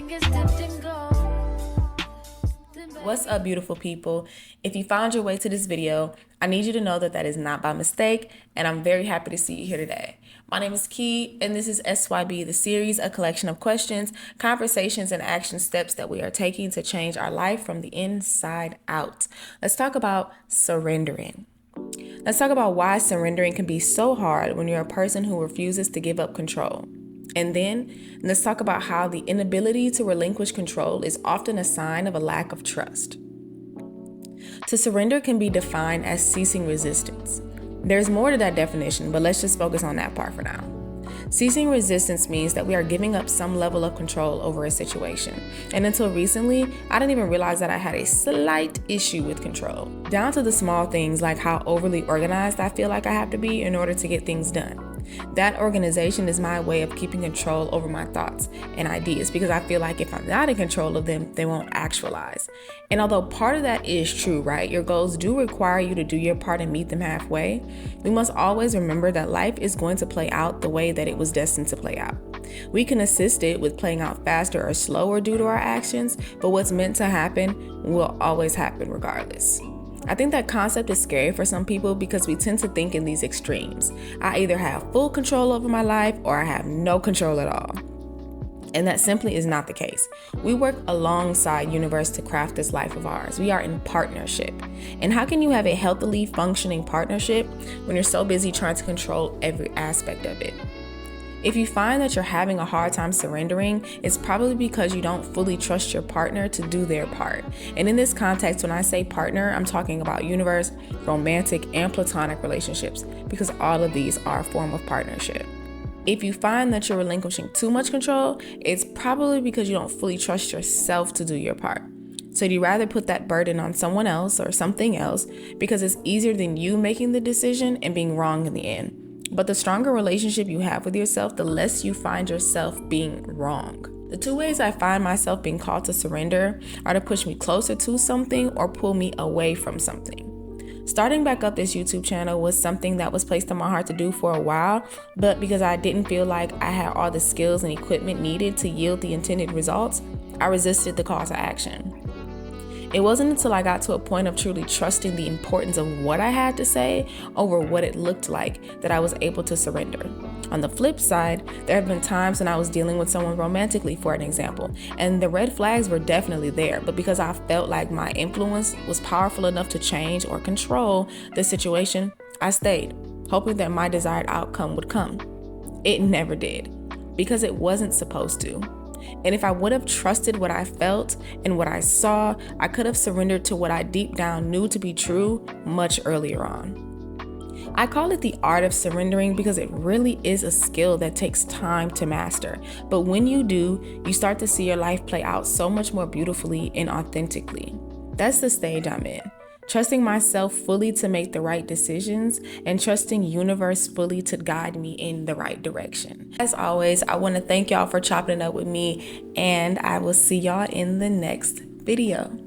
gets dipped in gold. What's up, beautiful people? If you found your way to this video, I need you to know that that is not by mistake, and I'm very happy to see you here today. My name is Key, and this is SYB, the series, a collection of questions, conversations, and action steps that we are taking to change our life from the inside out. Let's talk about surrendering. Let's talk about why surrendering can be so hard when you're a person who refuses to give up control. And then let's talk about how the inability to relinquish control is often a sign of a lack of trust. To surrender can be defined as ceasing resistance. There's more to that definition, but let's just focus on that part for now. Ceasing resistance means that we are giving up some level of control over a situation. And until recently, I didn't even realize that I had a slight issue with control, down to the small things like how overly organized I feel like I have to be in order to get things done. That organization is my way of keeping control over my thoughts and ideas because I feel like if I'm not in control of them, they won't actualize. And although part of that is true, right? Your goals do require you to do your part and meet them halfway. We must always remember that life is going to play out the way that it was destined to play out. We can assist it with playing out faster or slower due to our actions, but what's meant to happen will always happen regardless. I think that concept is scary for some people because we tend to think in these extremes. I either have full control over my life or I have no control at all. And that simply is not the case. We work alongside universe to craft this life of ours. We are in partnership. And how can you have a healthily functioning partnership when you're so busy trying to control every aspect of it? If you find that you're having a hard time surrendering, it's probably because you don't fully trust your partner to do their part. And in this context, when I say partner, I'm talking about universe, romantic, and platonic relationships, because all of these are a form of partnership. If you find that you're relinquishing too much control, it's probably because you don't fully trust yourself to do your part. So you'd rather put that burden on someone else or something else because it's easier than you making the decision and being wrong in the end. But the stronger relationship you have with yourself, the less you find yourself being wrong. The two ways I find myself being called to surrender are to push me closer to something or pull me away from something. Starting back up this YouTube channel was something that was placed on my heart to do for a while, but because I didn't feel like I had all the skills and equipment needed to yield the intended results, I resisted the call to action. It wasn't until I got to a point of truly trusting the importance of what I had to say over what it looked like that I was able to surrender. On the flip side, there have been times when I was dealing with someone romantically, for an example, and the red flags were definitely there, but because I felt like my influence was powerful enough to change or control the situation, I stayed, hoping that my desired outcome would come. It never did, because it wasn't supposed to. And if I would have trusted what I felt and what I saw, I could have surrendered to what I deep down knew to be true much earlier on. I call it the art of surrendering because it really is a skill that takes time to master. But when you do, you start to see your life play out so much more beautifully and authentically. That's the stage I'm in. Trusting myself fully to make the right decisions and trusting universe fully to guide me in the right direction. As always, I want to thank y'all for chopping it up with me, and I will see y'all in the next video.